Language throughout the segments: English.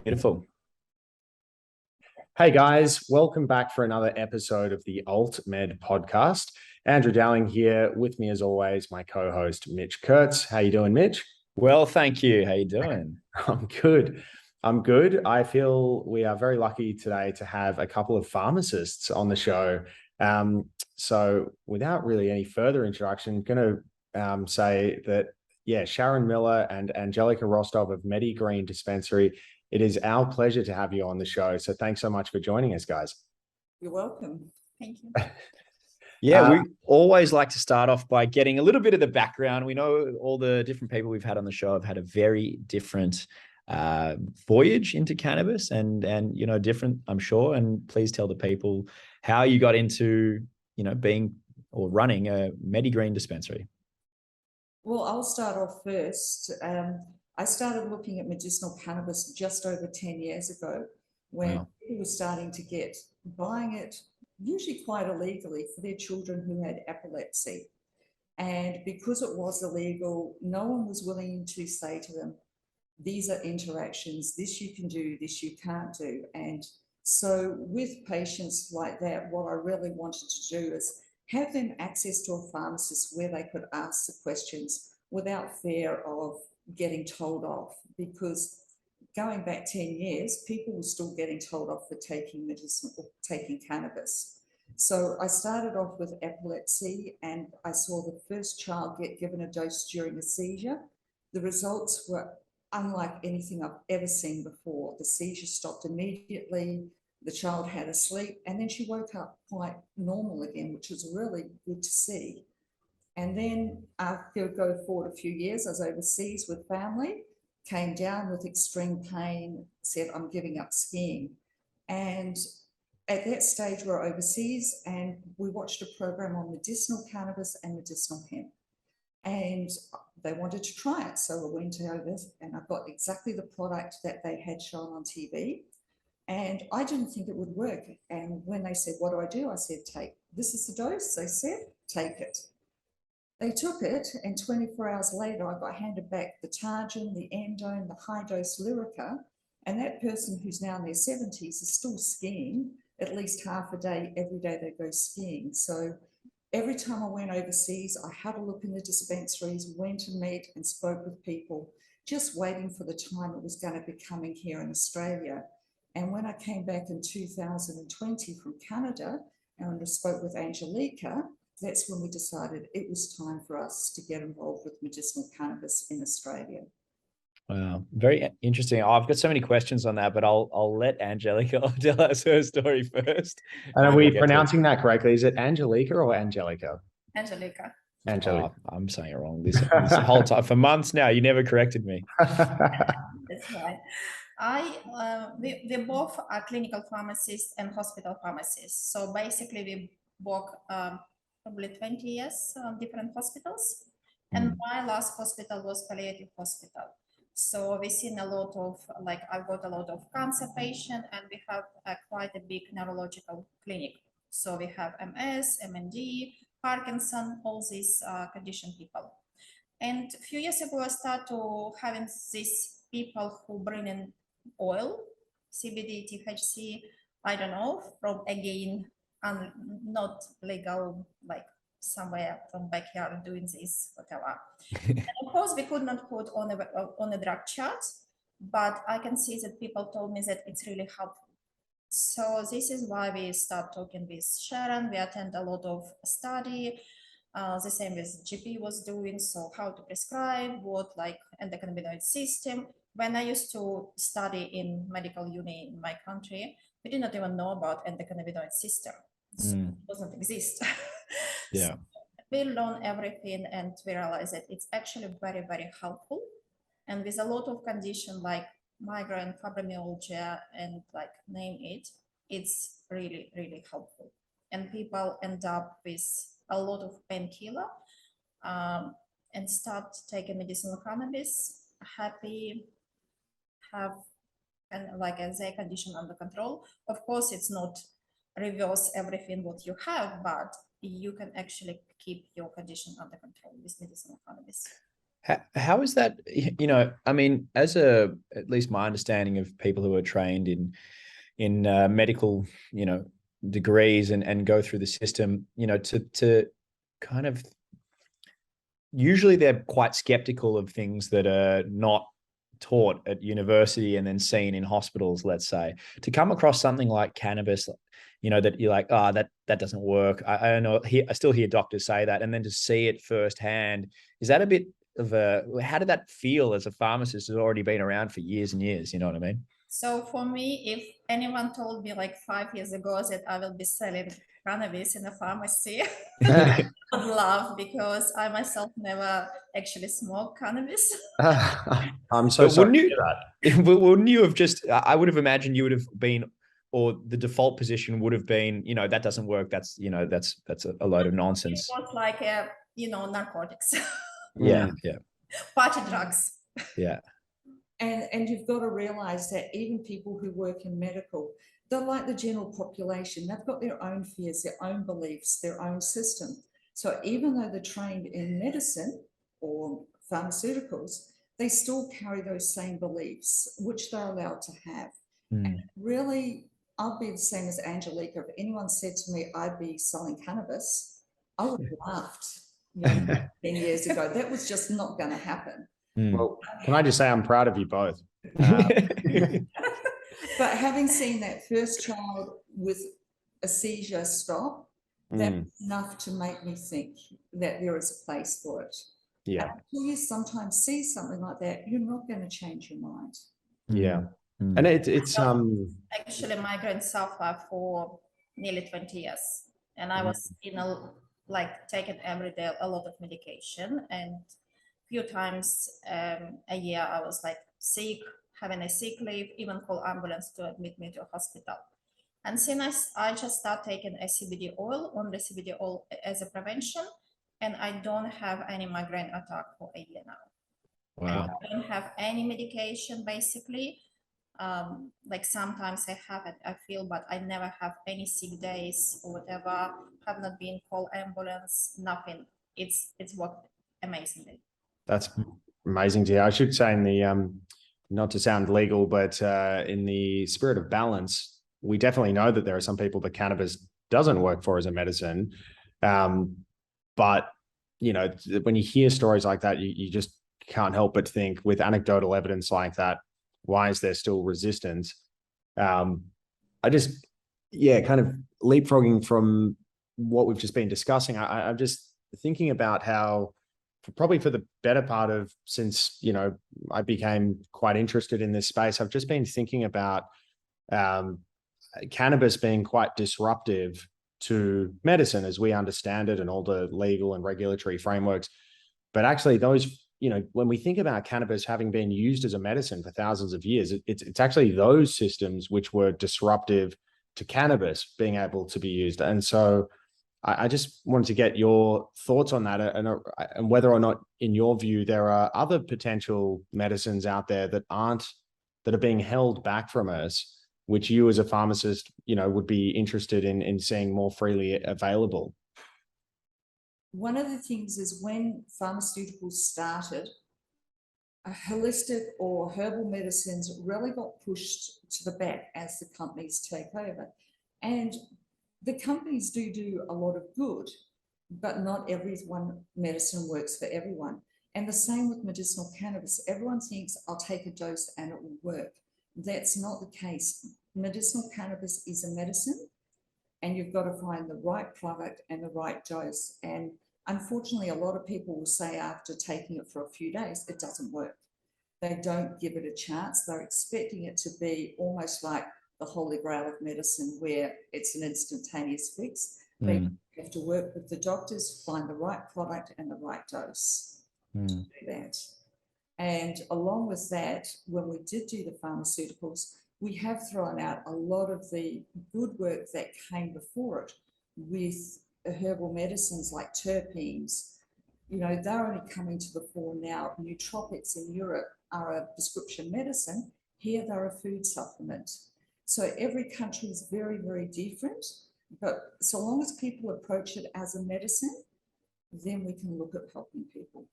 Beautiful. Hey guys, welcome back for another episode of the Altmed podcast. Andrew Dowling here, with me as always, my co-host Mitch Kurtz. How you doing, Mitch? Well, thank you. How you doing? I'm good. I'm good. I feel we are very lucky today to have a couple of pharmacists on the show. So without really any further introduction, going to say that, Sharon Miller and Angelica Rostov of Medigreen Dispensary, it is our pleasure to have you on the show. So thanks so much for joining us, guys. You're welcome. Thank you. Yeah, we always like to start off by getting a little bit of the background. We know all the different people we've had on the show have had a very different voyage into cannabis and different, I'm sure. And please tell the people how you got into, being or running a Medigreen dispensary. Well, I'll start off first. I started looking at medicinal cannabis just over 10 years ago when people were starting to buying it usually quite illegally for their children who had epilepsy. And because it was illegal, no one was willing to say to them, these are interactions, this you can do, this you can't do. And so with patients like that, what I really wanted to do is have them access to a pharmacist where they could ask the questions without fear of getting told off, because going back 10 years, people were still getting told off for taking medicine or taking cannabis. So I started off with epilepsy and I saw the first child get given a dose during a seizure. The results were unlike anything I've ever seen before. The seizure stopped immediately, the child had a sleep, and then she woke up quite normal again, which was really good to see. And then after go forward a few years, I was overseas with family, came down with extreme pain, said, I'm giving up skiing. And at that stage, we're overseas and we watched a program on medicinal cannabis and medicinal hemp. And they wanted to try it. So I went over and I got exactly the product that they had shown on TV. And I didn't think it would work. And when they said, what do? I said, this is the dose. They said, take it. They took it, and 24 hours later, I got handed back the Targin, the Endone, the high-dose Lyrica, and that person who's now in their 70s is still skiing at least half a day, every day they go skiing. So every time I went overseas, I had a look in the dispensaries, went and met and spoke with people, just waiting for the time it was going to be coming here in Australia. And when I came back in 2020 from Canada and I spoke with Angelica, that's when we decided it was time for us to get involved with medicinal cannabis in Australia. Wow, very interesting. I've got so many questions on that, but I'll let Angelica tell us her story first. And are we pronouncing that correctly? Is it Angelica or Angelica? Angelica. Angelica. Oh, I'm saying it wrong this whole time. For months now, you never corrected me. That's right. We both are clinical pharmacists and hospital pharmacists. So basically we work probably 20 years on different hospitals. And my last hospital was palliative hospital. So we've seen a lot of, I've got a lot of cancer patients and we have quite a big neurological clinic. So we have MS, MND, Parkinson, all these condition people. And a few years ago, I started to having these people who bring in oil, CBD, THC, I don't know, from again, not legal, like somewhere from backyard doing this, whatever. And of course, we could not put on a drug chart, but I can see that people told me that it's really helpful. So this is why we start talking with Sharon. We attend a lot of study, the same as GP was doing. So how to prescribe, what like endocannabinoid system. When I used to study in medical uni in my country, we did not even know about endocannabinoid system. So it doesn't exist. Yeah. So we learn everything and we realize that it's actually very, very helpful. And with a lot of conditions like migraine, fibromyalgia, and like name it, it's really, really helpful. And people end up with a lot of painkiller and start taking medicinal cannabis, happy, have and like their condition under control. Of course, it's not reverse everything what you have, but you can actually keep your condition under control with medicinal cannabis. How is that? I mean, at least my understanding of people who are trained in medical, degrees and go through the system, to kind of, usually they're quite skeptical of things that are not taught at university and then seen in hospitals, let's say. To come across something like cannabis, that you're like, that doesn't work. I don't know. I still hear doctors say that, and then to see it firsthand, is that a bit of how did that feel as a pharmacist who's already been around for years and years? You know what I mean? So for me, if anyone told me like 5 years ago that I will be selling cannabis in a pharmacy, I would laugh, because I myself never actually smoked cannabis. I'm so sorry to hear that. Wouldn't you have just, I would have imagined you would have been, or the default position would have been, that doesn't work. That's, that's a load of nonsense. It was like, narcotics. Yeah. Yeah. Party drugs. Yeah. And you've got to realize that even people who work in medical, they're like the general population. They've got their own fears, their own beliefs, their own system. So even though they're trained in medicine or pharmaceuticals, they still carry those same beliefs, which they're allowed to have. And really, I'll be the same as Angelica. If anyone said to me I'd be selling cannabis, I would have laughed 10 years ago. That was just not going to happen. Well, can I just say I'm proud of you both? But having seen that first child with a seizure stop, that was enough to make me think that there is a place for it. Yeah. And until you sometimes see something like that, you're not going to change your mind. Yeah. And it's actually migraine suffer for nearly 20 years, and I was taking every day a lot of medication, and few times a year I was like sick, having a sick leave, even call ambulance to admit me to a hospital. And since I just start taking a CBD oil, only CBD oil as a prevention, and I don't have any migraine attack for a year now. Wow. I don't have any medication basically. Like sometimes I have it, I feel, but I never have any sick days or whatever. Have not been called ambulance, nothing. It's worked amazingly. That's amazing to hear. I should say, in the not to sound legal, but in the spirit of balance, we definitely know that there are some people that cannabis doesn't work for as a medicine. But when you hear stories like that, you just can't help but think, with anecdotal evidence like that, why is there still resistance? I just, kind of leapfrogging from what we've just been discussing. I'm just thinking about how, probably for the better part of since, I became quite interested in this space, I've just been thinking about cannabis being quite disruptive to medicine as we understand it and all the legal and regulatory frameworks. But actually those, when we think about cannabis having been used as a medicine for thousands of years, it's actually those systems which were disruptive to cannabis being able to be used. And so I just wanted to get your thoughts on that, and whether or not, in your view, there are other potential medicines out there that are being held back from us, which you as a pharmacist, would be interested in seeing more freely available. One of the things is, when pharmaceuticals started, holistic or herbal medicines really got pushed to the back as the companies take over. And the companies do a lot of good, but not every one medicine works for everyone. And the same with medicinal cannabis. Everyone thinks, I'll take a dose and it will work. That's not the case. Medicinal cannabis is a medicine, and you've got to find the right product and the right dose. And unfortunately, a lot of people will say after taking it for a few days, it doesn't work. They don't give it a chance. They're expecting it to be almost like the holy grail of medicine, where it's an instantaneous fix. They have to work with the doctors, find the right product and the right dose to do that. And along with that, when we did do the pharmaceuticals, we have thrown out a lot of the good work that came before it with herbal medicines like terpenes. They're only coming to the fore now. Nootropics in Europe are a prescription medicine. Here they're a food supplement. So every country is very, very different. But so long as people approach it as a medicine, then we can look at helping people.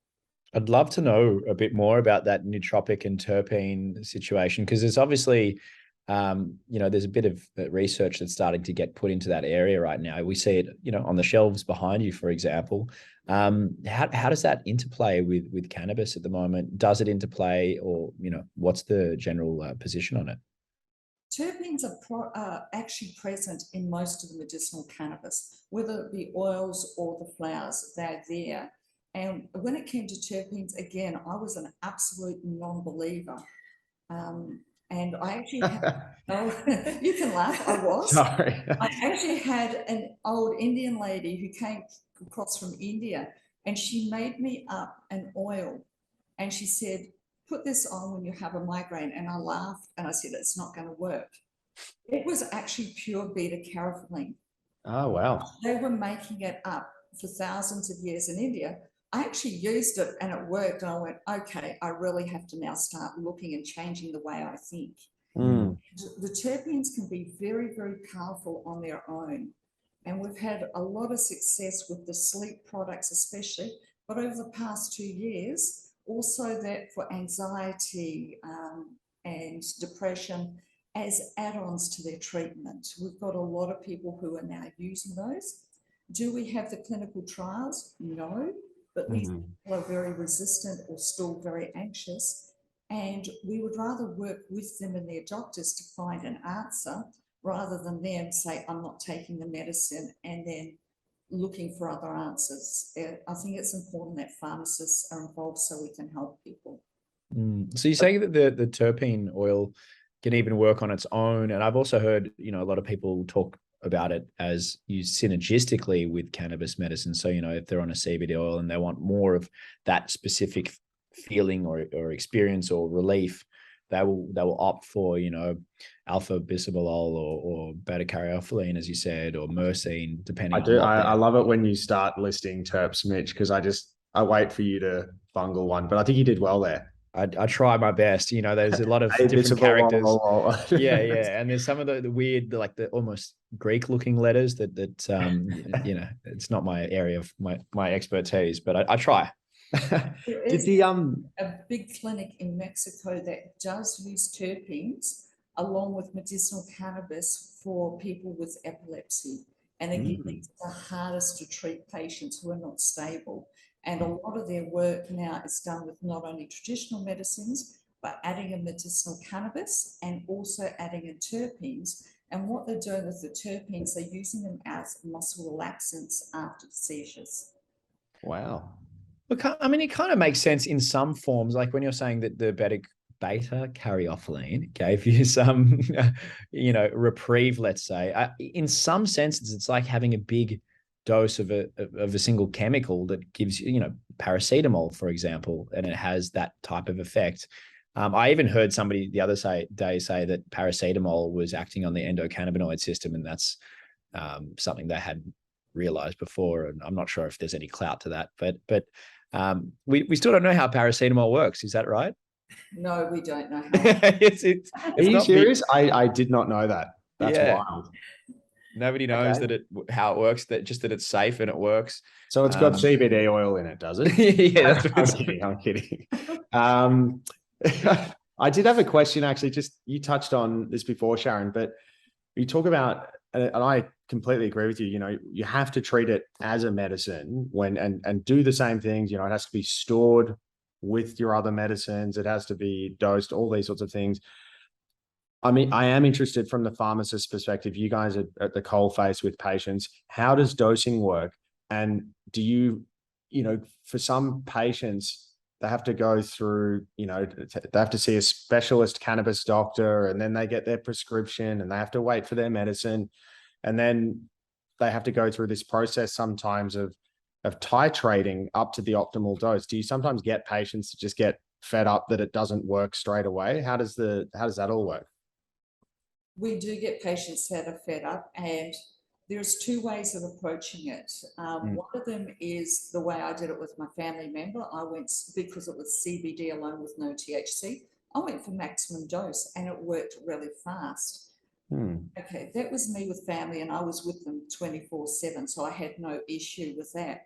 I'd love to know a bit more about that nootropic and terpene situation, because there's obviously, there's a bit of research that's starting to get put into that area right now. We see it, on the shelves behind you, for example. How does that interplay with cannabis at the moment? Does it interplay, or what's the general position on it? Terpenes are actually present in most of the medicinal cannabis, whether it be oils or the flowers, they're there. And when it came to terpenes, again, I was an absolute non-believer. And I actually had, you can laugh, I was. Sorry. I actually had an old Indian lady who came across from India, and she made me up an oil. And she said, put this on when you have a migraine. And I laughed and I said, it's not going to work. It was actually pure beta-carotene. Oh, wow. They were making it up for thousands of years in India. I actually used it and it worked. And I went, okay, I really have to now start looking and changing the way I think. Mm. The terpenes can be very, very powerful on their own. And we've had a lot of success with the sleep products, especially, but over the past 2 years, also that for anxiety and depression as add-ons to their treatment. We've got a lot of people who are now using those. Do we have the clinical trials? No. But these people are very resistant or still very anxious. And we would rather work with them and their doctors to find an answer rather than them say, I'm not taking the medicine and then looking for other answers. I think it's important that pharmacists are involved so we can help people. So you're saying that the terpene oil can even work on its own. And I've also heard, a lot of people talk about it as used synergistically with cannabis medicine. So, if they're on a CBD oil and they want more of that specific feeling or experience or relief, they will opt for, alpha bisabolol or beta caryophyllene, as you said, or myrcene, depending on I love it when you start listing terps, Mitch, because I wait for you to bungle one, but I think you did well there. I try my best. There's a lot of different characters. Yeah. And there's some of the weird, like the almost Greek looking letters that it's not my area of my expertise, but I try. There is a big clinic in Mexico that does use terpenes along with medicinal cannabis for people with epilepsy. And again, it's the hardest to treat patients who are not stable. And a lot of their work now is done with not only traditional medicines, but adding in medicinal cannabis and also adding in terpenes. And what they're doing with the terpenes, they're using them as muscle relaxants after seizures. Wow. Look, I mean, it kind of makes sense in some forms, like when you're saying that the beta caryophyllene gave you some, reprieve, let's say. In some senses, it's like having a big dose of a single chemical that gives you, paracetamol, for example, and it has that type of effect. I even heard somebody the other day say that paracetamol was acting on the endocannabinoid system, and that's something they hadn't realized before. And I'm not sure if there's any clout to that, but we still don't know how paracetamol works. Is that right? No, we don't know how. it's Are you serious? I did not know that. That's wild. Nobody knows how it works, that it's safe and it works. So it's got CBD oil in it, does it? Yeah, that's what I'm kidding. I did have a question, actually. Just, you touched on this before, Sharon, but you talk about, and I completely agree with you, you have to treat it as a medicine and do the same things. It has to be stored with your other medicines. It has to be dosed, all these sorts of things. I mean, I am interested from the pharmacist perspective. You guys are at the coalface with patients. How does dosing work? And do you, for some patients, they have to go through, they have to see a specialist cannabis doctor, and then they get their prescription and they have to wait for their medicine. And then they have to go through this process sometimes of titrating up to the optimal dose. Do you sometimes get patients to just get fed up that it doesn't work straight away? How does that all work? We do get patients that are fed up, and there's two ways of approaching it. One of them is the way I did it with my family member. I went, because it was CBD alone with no THC, I went for maximum dose and it worked really fast. Okay, that was me with family, and I was with them 24/7, so I had no issue with that.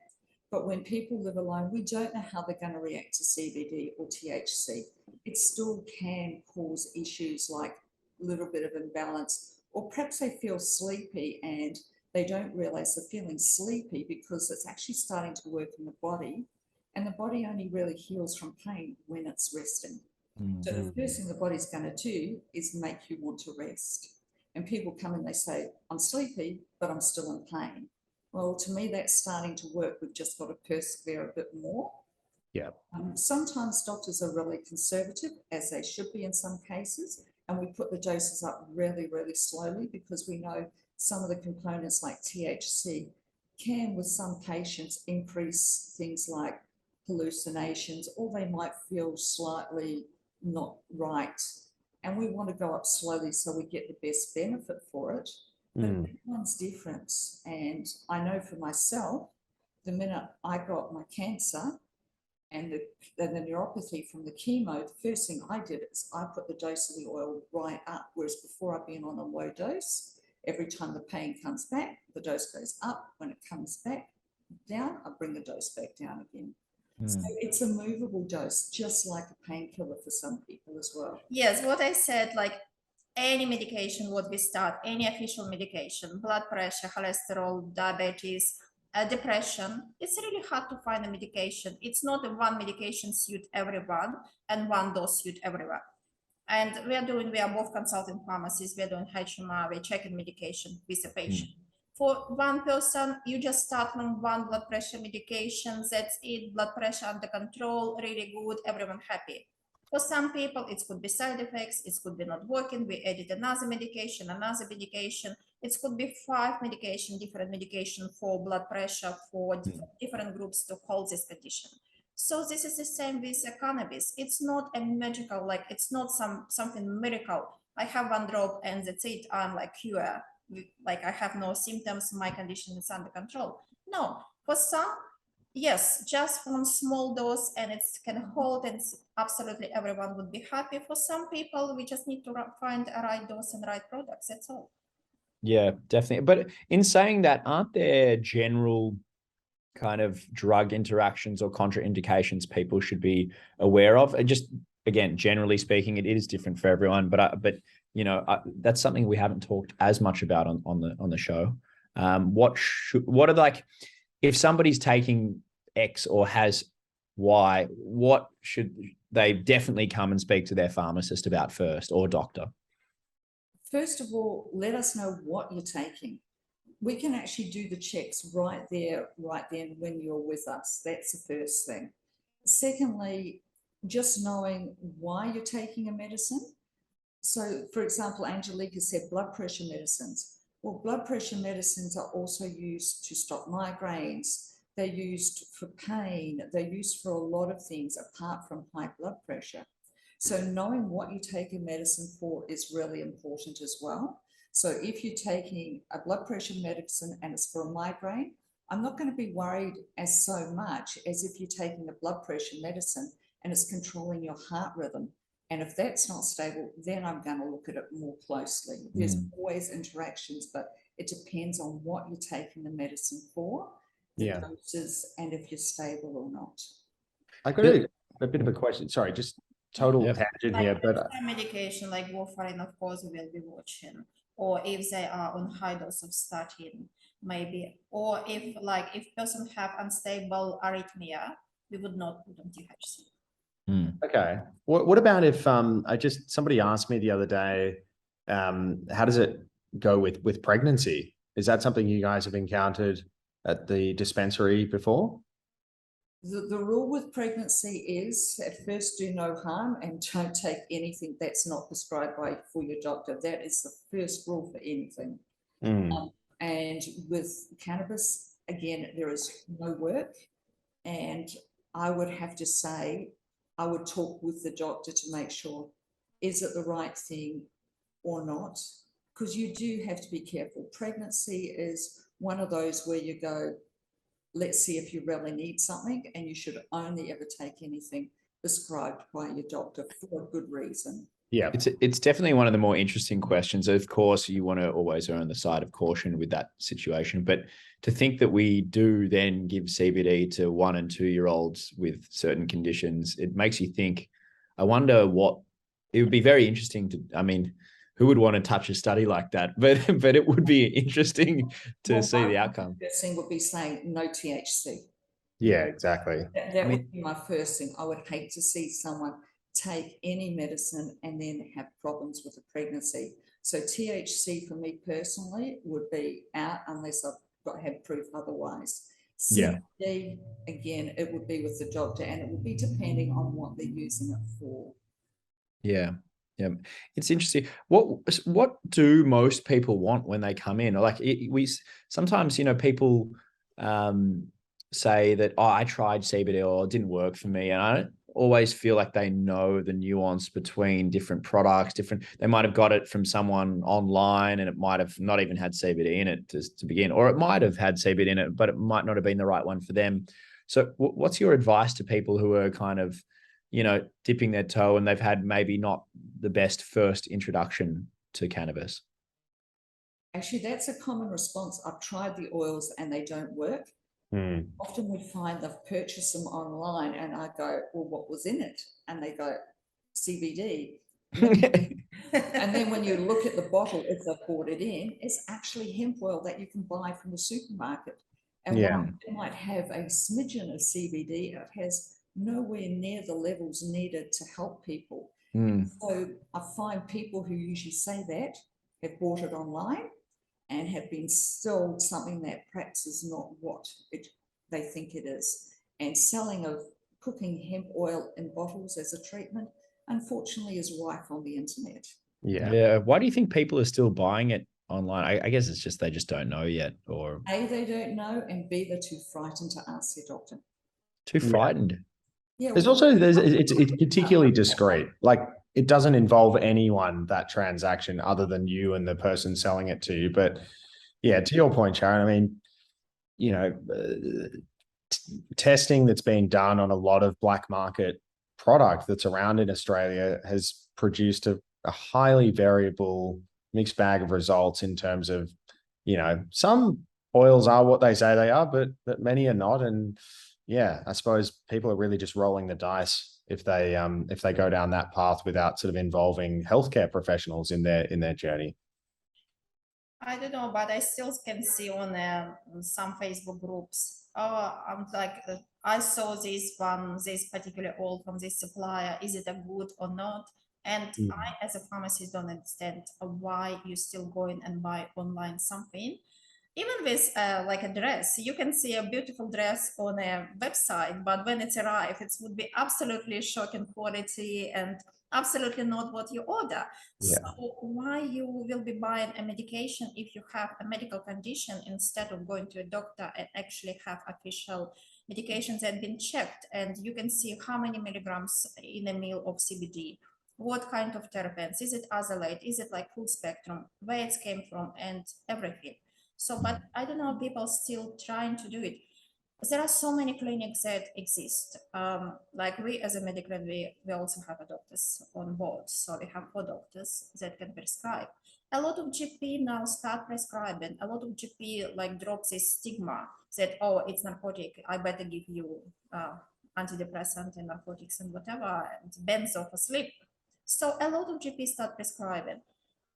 But when people live alone, we don't know how they're going to react to CBD or THC. It still can cause issues like a little bit of imbalance, or perhaps they feel sleepy and they don't realize they're feeling sleepy because it's actually starting to work in the body. And the body only really heals from pain when it's resting. So the first thing the body's going to do is make you want to rest. And people come and they say, I'm sleepy, but I'm still in pain. Well, to me, that's starting to work. We've just got to persevere a bit more. Yeah. Sometimes doctors are really conservative, as they should be in some cases, and we put the doses up really, really slowly because we know some of the components like THC can, with some patients, increase things like hallucinations, or they might feel slightly not right. And we want to go up slowly so we get the best benefit for it. But everyone's different. And I know for myself, the minute I got my cancer and the neuropathy from the chemo, the first thing I did is I put the dose of the oil right up, whereas before I've been on a low dose. Every time the pain comes back, the dose goes up. When it comes back down, I bring the dose back down again. So it's a movable dose, just like a painkiller for some people as well. Yes, what I said, like any medication, what we start, any official medication, blood pressure, cholesterol, diabetes, depression, it's really hard to find a medication. It's not a one medication suit everyone and one dose suit everyone. And we are both consulting pharmacies, we are doing HMR, we're checking medication with the patient. For one person, you just start on one blood pressure medication, that's it, blood pressure under control, really good, everyone happy. For some people, it could be side effects, it could be not working, we added another medication, it could be 5 medication, different medication for blood pressure, for different groups to hold this condition. So this is the same with cannabis. It's not a magical, like it's not something miracle. I have one drop and that's it, I'm like cure. Like I have no symptoms, my condition is under control. No, for some, yes, just from small dose and it can hold and absolutely everyone would be happy. For some people, we just need to find a right dose and right products, that's all. Yeah, definitely. But in saying that, aren't there general kind of drug interactions or contraindications people should be aware of? And just, again, generally speaking, it is different for everyone, but that's something we haven't talked as much about on the show. What are, like, if somebody's taking X or has Y, what should they definitely come and speak to their pharmacist about first, or doctor? First of all, let us know what you're taking. We can actually do the checks right there, right then when you're with us. That's the first thing. Secondly, just knowing why you're taking a medicine. So, for example, Angelica said blood pressure medicines. Well, blood pressure medicines are also used to stop migraines. They're used for pain. They're used for a lot of things apart from high blood pressure. So knowing what you take a medicine for is really important as well. So if you're taking a blood pressure medicine and it's for a migraine, I'm not going to be worried as so much as if you're taking a blood pressure medicine and it's controlling your heart rhythm. And if that's not stable, then I'm going to look at it more closely. There's always interactions, but it depends on what you're taking the medicine for, the doses, and if you're stable or not. I got a bit of a question. Sorry, just total tangent like here, but medication like warfarin, of course, we will be watching. Or if they are on high dose of statin, maybe. Or if person have unstable arrhythmia, we would not put on THC. Okay. What about if somebody asked me the other day, how does it go with pregnancy? Is that something you guys have encountered at the dispensary before? The rule with pregnancy is at first do no harm and don't take anything that's not prescribed for your doctor. That is the first rule for anything. And with cannabis, again, there is no work. And I would have to say, I would talk with the doctor to make sure, is it the right thing or not? Because you do have to be careful. Pregnancy is one of those where you go, let's see if you really need something, and you should only ever take anything prescribed by your doctor for a good reason. Yeah. It's definitely one of the more interesting questions. Of course, you want to always err on the side of caution with that situation, but to think that we do then give CBD to 1 and 2 year olds with certain conditions, it makes you think. I wonder what it would be very interesting to. I mean, who would want to touch a study like that? But it would be interesting to see the outcome. First thing would be saying no THC. Yeah, exactly. That would be my first thing. I would hate to see someone take any medicine and then have problems with a pregnancy. So THC for me personally would be out unless I've had proof otherwise. CBD, again, it would be with the doctor, and it would be depending on what they're using it for. Yeah. Yeah. It's interesting. What do most people want when they come in? Like we sometimes, people say that, oh, I tried CBD or it didn't work for me. And I don't always feel like they know the nuance between different products, they might have got it from someone online and it might have not even had CBD in it to begin, or it might have had CBD in it, but it might not have been the right one for them. So what's your advice to people who are kind of, dipping their toe and they've had maybe not the best first introduction to cannabis? Actually, that's a common response. I've tried the oils and they don't work. Often we find they've purchased them online and I go, well, what was in it? And they go, CBD. And then when you look at the bottle, if they've bought it in, it's actually hemp oil that you can buy from the supermarket. And while it might have a smidgen of CBD, it has nowhere near the levels needed to help people. So I find people who usually say that have bought it online and have been sold something that perhaps is not what they think it is. And selling of cooking hemp oil in bottles as a treatment, unfortunately, is rife on the internet. Yeah. Why do you think people are still buying it online? I guess it's just they just don't know yet, or A, they don't know, and B, they're too frightened to ask their doctor. Too frightened. Yeah. It's particularly discreet. Like, it doesn't involve anyone, that transaction, other than you and the person selling it to you. But yeah, to your point, Sharon, I mean, testing that's been done on a lot of black market product that's around in Australia has produced a highly variable mixed bag of results in terms of, some oils are what they say they are, but many are not. And yeah, I suppose people are really just rolling the dice if they go down that path without sort of involving healthcare professionals in their journey. I don't know, but I still can see on some Facebook groups. Oh, I'm like, I saw this particular oil from this supplier. Is it a good or not? And I, as a pharmacist, don't understand why you still going and buy online something. Even with like a dress, you can see a beautiful dress on a website, but when it arrives, it would be absolutely shocking quality and absolutely not what you order. So why you will be buying a medication if you have a medical condition instead of going to a doctor and actually have official medications that have been checked, and you can see how many milligrams in a meal of CBD, what kind of terpenes, is it isolate, is it like full spectrum, where it came from, and everything. So, but I don't know, people still trying to do it. There are so many clinics that exist. Like we as a Medigreen, we also have a doctors on board. So we have 4 doctors that can prescribe. A lot of GP now start prescribing. A lot of GP like drops this stigma that, oh, it's narcotic, I better give you antidepressant and narcotics and whatever, and benzo for sleep. So a lot of GP start prescribing.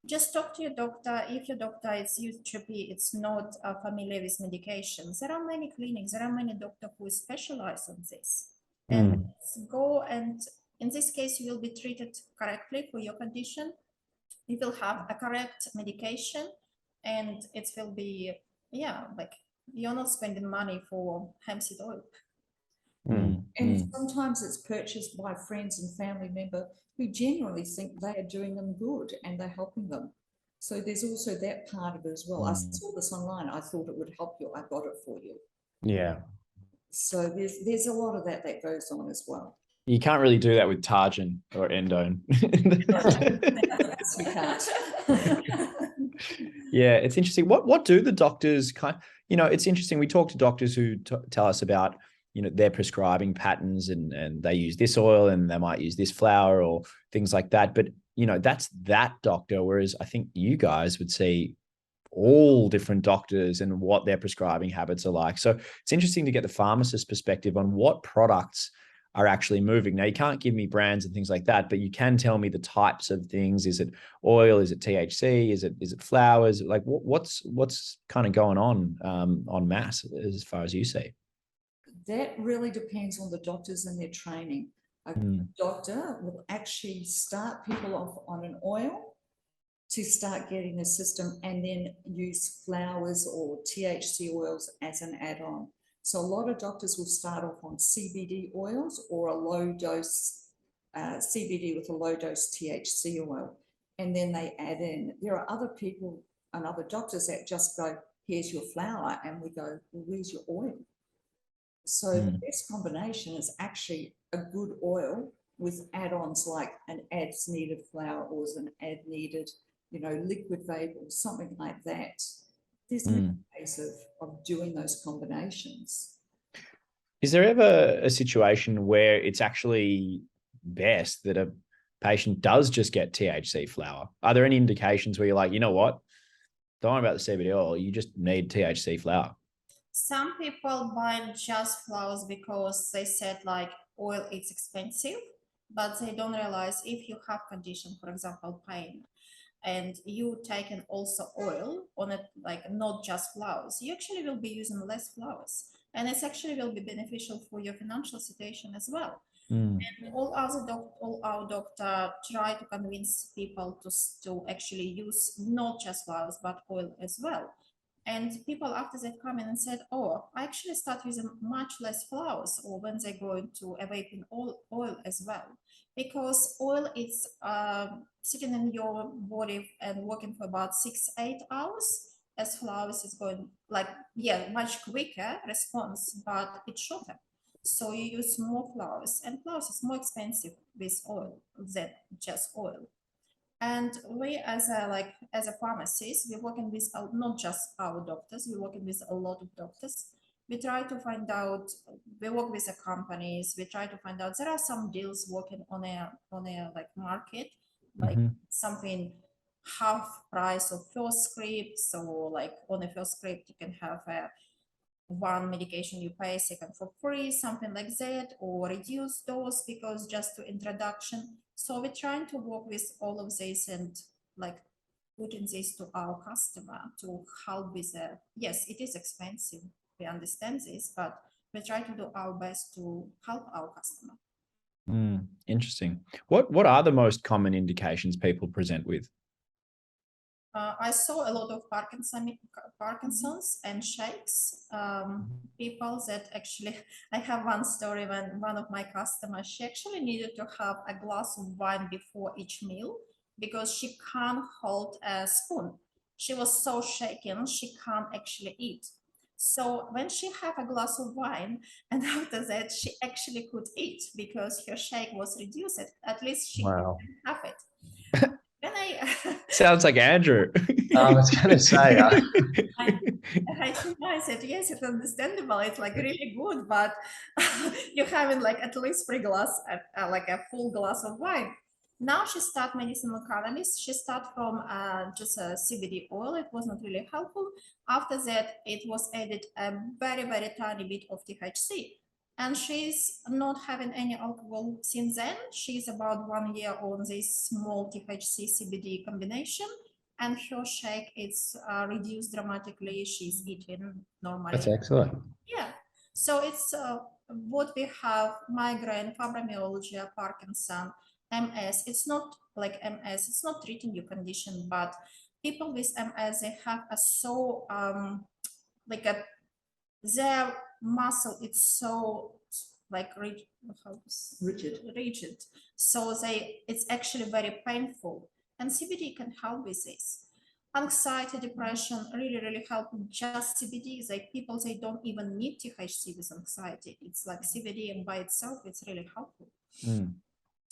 Just talk to your doctor. If your doctor is used GP, it's not familiar with medications. There are many clinics, there are many doctors who specialize on this. And go, and in this case, you will be treated correctly for your condition. You will have a correct medication, and it will be, like you're not spending money for hemp seed oil. And sometimes it's purchased by friends and family member who genuinely think they are doing them good and they're helping them. So there's also that part of it as well. I saw this online. I thought it would help you. I got it for you. Yeah. So there's a lot of that goes on as well. You can't really do that with Targin or Endone. You can't. Yeah, it's interesting. What do the doctors it's interesting. We talk to doctors who tell us about, their prescribing patterns and they use this oil and they might use this flower or things like that. But you know, that's that doctor. Whereas I think you guys would see all different doctors and what their prescribing habits are like. So it's interesting to get the pharmacist perspective on what products are actually moving. Now, you can't give me brands and things like that, but you can tell me the types of things. Is it oil? Is it THC? Is it flowers? Like what's kind of going on mass as far as you see? That really depends on the doctors and their training. A doctor will actually start people off on an oil to start getting the system, and then use flowers or THC oils as an add-on. So a lot of doctors will start off on CBD oils or a low dose CBD with a low dose THC oil, and then they add in. There are other people and other doctors that just go, here's your flower, and we go, well, where's your oil? So the best combination is actually a good oil with add-ons like an ads needed flower or an ad needed, you know, liquid vape or something like that. There's no case of doing those combinations. Is there ever a situation where it's actually best that a patient does just get THC flower? Are there any indications where you're like, you know what, don't worry about the CBD oil, you just need THC flower? Some people buy just flowers because they said like oil is expensive, but they don't realize if you have condition, for example, pain, and you taking also oil on it, like not just flowers, you actually will be using less flowers, and it's actually will be beneficial for your financial situation as well. And all our doctor try to convince people to actually use not just flowers but oil as well. And people after that come in and said, oh, I actually start using much less flowers, or when they go into a vaping oil as well, because oil is sitting in your body and working for about 6-8 hours, as flowers is going like, yeah, much quicker response, but it's shorter. So you use more flowers, and flowers is more expensive with oil than just oil. And we as a pharmacist, we're working with not just our doctors, we're working with a lot of doctors. We try to find out, we work with the companies, we try to find out, there are some deals working on a like market, like something half price of first script. So like on a first script, you can have one medication you pay, second for free, something like that, or reduce dose because just to introduction. So we're trying to work with all of this and like putting this to our customer to help with yes, it is expensive, we understand this, but we try to do our best to help our customer. Interesting. What are the most common indications people present with? I saw a lot of Parkinson's and shakes. People that actually, I have one story when one of my customers, she actually needed to have a glass of wine before each meal because she can't hold a spoon. She was so shaken, she can't actually eat. So when she had a glass of wine, and after that, she actually could eat because her shake was reduced. At least she could have it. Then sounds like Andrew. I was going to say, I said, yes, it's understandable. It's like really good, but you're having like at least 3 glass, like a full glass of wine. Now she start medicinal cannabis. She start from just a CBD oil. It was not really helpful. After that, it was added a very, very tiny bit of THC. And she's not having any alcohol since then. She's about 1 year on this small THC CBD combination, and her shake is reduced dramatically. She's eating normally. that's excellent. Yeah. So it's what we have: migraine, fibromyalgia, Parkinson, MS. It's not like MS. It's not treating your condition, but people with MS, they have a so like a their muscle, it's so like rigid, so it's actually very painful, and CBD can help with this. Anxiety, depression really help. Just CBD is like people, they don't even need THC with anxiety. It's like CBD, and by itself it's really helpful.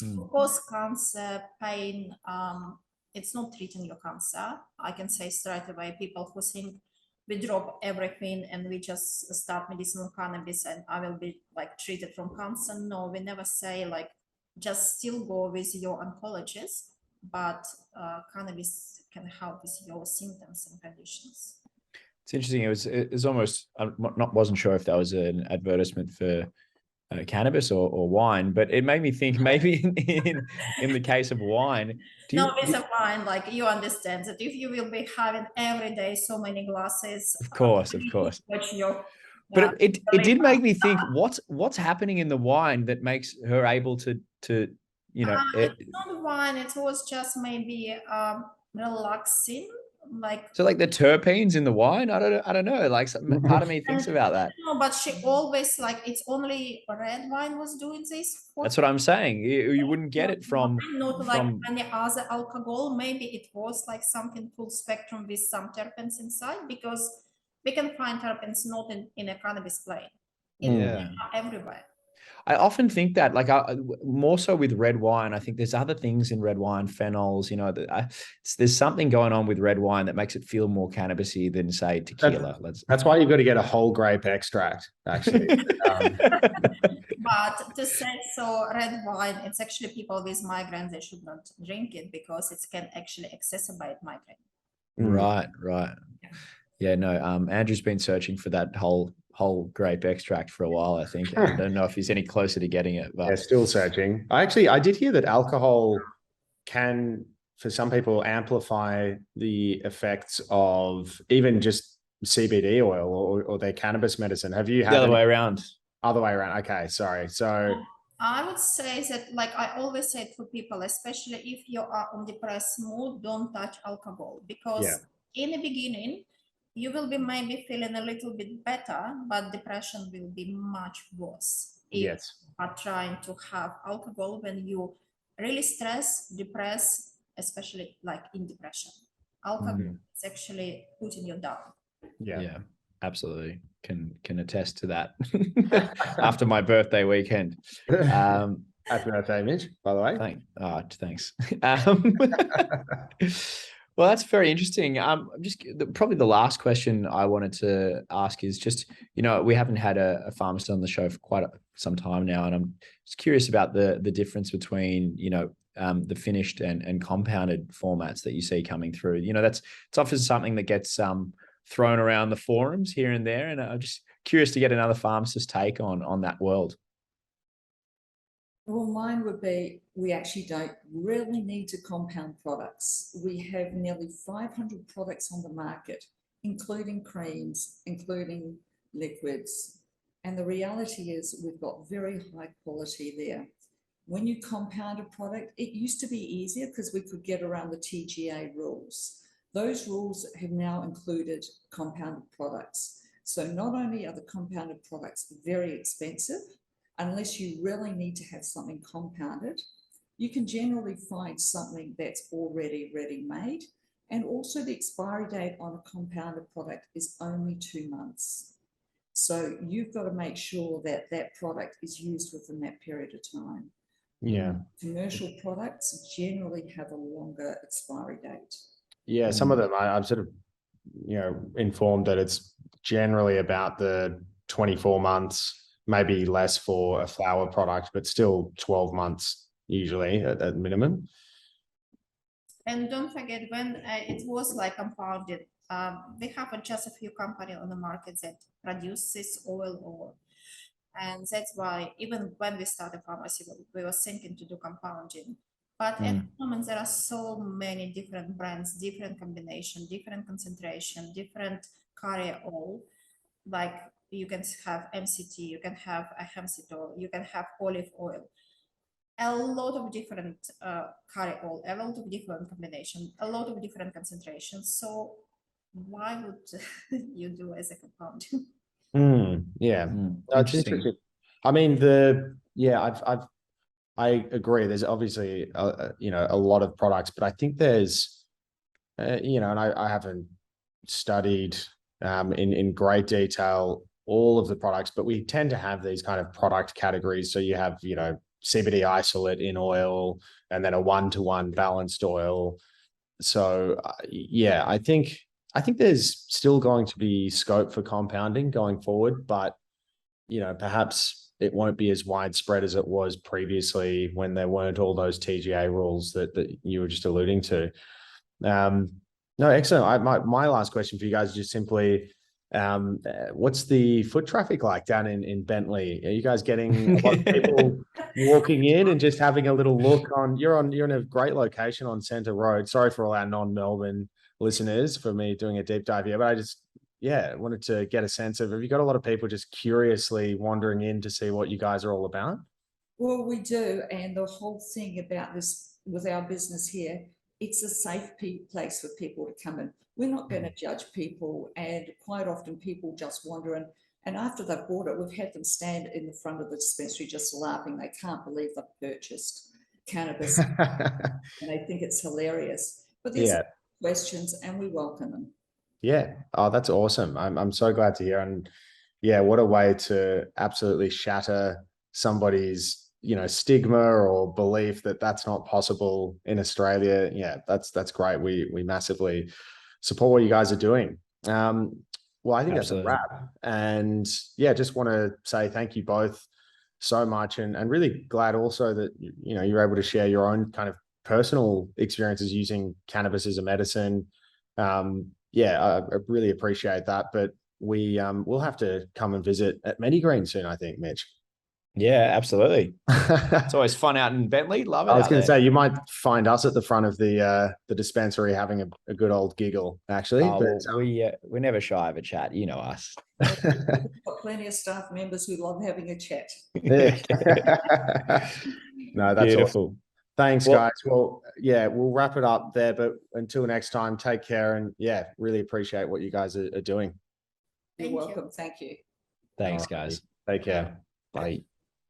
Of course, cancer, pain, it's not treating your cancer. I can say straight away, people who think we drop everything and we just start medicinal cannabis and I will be like treated from cancer. No, we never say like just still go with your oncologist. but cannabis can help with your symptoms and conditions. It's interesting. It was almost, wasn't sure if that was an advertisement for cannabis or wine, but it made me think maybe in the case of wine. With a wine, like you understand that if you will be having every day so many glasses, of course. watch your, but it did make me think what's happening in the wine that makes her able to it's not wine, it was just maybe relaxing, like so like the terpenes in the wine. I don't know, like part of me thinks about that. No, but she always, like, it's only red wine was doing this. That's what I'm saying. You wouldn't get it from like any other alcohol. Maybe it was like something full spectrum with some terpenes inside, because we can find terpenes not in a cannabis plant. Everywhere. I often think that, like, more so with red wine, I think there's other things in red wine, phenols, there's something going on with red wine that makes it feel more cannabisy than, say, tequila. That's why you've got to get a whole grape extract, actually. But to say so, red wine, it's actually people with migraine, they should not drink it because it can actually exacerbate migraine. Right. Yeah, no, Andrew's been searching for that whole grape extract for a while, I think. I don't know if he's any closer to getting it, but still searching. I did hear that alcohol can, for some people, amplify the effects of even just CBD oil or their cannabis medicine. Have you had the other way around? Other way around. Okay, sorry. So I would say that, like I always say to people, especially if you are on depressed mood, don't touch alcohol, because in the beginning, you will be maybe feeling a little bit better, but depression will be much worse if you are trying to have alcohol when you really depressed, especially like in depression. Alcohol is actually putting you down. Yeah, absolutely. Can attest to that. After my birthday weekend. Happy birthday, Mitch, by the way. Thanks. Well, that's very interesting. Probably the last question I wanted to ask is just, we haven't had a pharmacist on the show for quite some time now, and I'm just curious about the difference between, the finished and compounded formats that you see coming through. It's often something that gets thrown around the forums here and there, and I'm just curious to get another pharmacist's take on that world. Well, mine would be, we actually don't really need to compound products. We have nearly 500 products on the market, including creams, including liquids. And the reality is we've got very high quality there. When you compound a product, it used to be easier because we could get around the TGA rules. Those rules have now included compounded products. So not only are the compounded products very expensive, unless you really need to have something compounded, you can generally find something that's already ready-made. And also the expiry date on a compounded product is only 2 months. So you've got to make sure that that product is used within that period of time. Yeah. Commercial products generally have a longer expiry date. Yeah, some of them I'm sort of, informed that it's generally about the 24 months, maybe less for a flower product, but still 12 months usually at minimum. And don't forget, when it was like compounded, we have just a few companies on the market that produce this oil, and that's why even when we started pharmacy, we were thinking to do compounding. But at the moment, there are so many different brands, different combination, different concentration, different carrier oil. Like you can have MCT, you can have a hemp oil, you can have olive oil. A lot of different carrier oil, a lot of different combination, a lot of different concentrations. So why would you do as a compound? That's interesting. I mean, I agree. There's obviously, a lot of products, but I think there's, and I haven't studied in great detail all of the products, but we tend to have these kind of product categories. So you have, CBD isolate in oil, and then a 1-to-1 balanced oil. So I think there's still going to be scope for compounding going forward, but perhaps it won't be as widespread as it was previously when there weren't all those TGA rules that you were just alluding to. No, excellent. My last question for you guys is just simply, what's the foot traffic like down in Bentley? Are you guys getting a lot of people walking in and just having a little look on? You're in a great location on Centre Road. Sorry for all our non-Melbourne listeners for me doing a deep dive here, but I just wanted to get a sense of, have you got a lot of people just curiously wandering in to see what you guys are all about? Well, we do, and the whole thing about this with our business here, it's a safe place for people to come in. We're not going to judge people, and quite often people just wander in. And after they've bought it, we've had them stand in the front of the dispensary just laughing. They can't believe they've purchased cannabis, and they think it's hilarious. But there's questions, and we welcome them. Yeah. Oh, that's awesome. I'm so glad to hear. And yeah, what a way to absolutely shatter somebody's, stigma or belief that that's not possible in Australia. Yeah, that's great. We massively support what you guys are doing. Well, I think Absolutely. that's a wrap. And yeah, just want to say thank you both so much, and really glad also that you're able to share your own kind of personal experiences using cannabis as a medicine. I really appreciate that. But we'll have to come and visit at Medigreen soon, I think, Mitch. Yeah, absolutely. It's always fun out in Bentley. Love it. I was going to say, you might find us at the front of the dispensary having a good old giggle, actually. Well, we're never shy of a chat. You know us. We've got plenty of staff members who love having a chat. Yeah. No, that's beautiful. Awesome. Thanks, guys. Well, yeah, we'll wrap it up there. But until next time, take care. And yeah, really appreciate what you guys are doing. You're welcome. Thank you. Thanks, guys. Take care. Bye.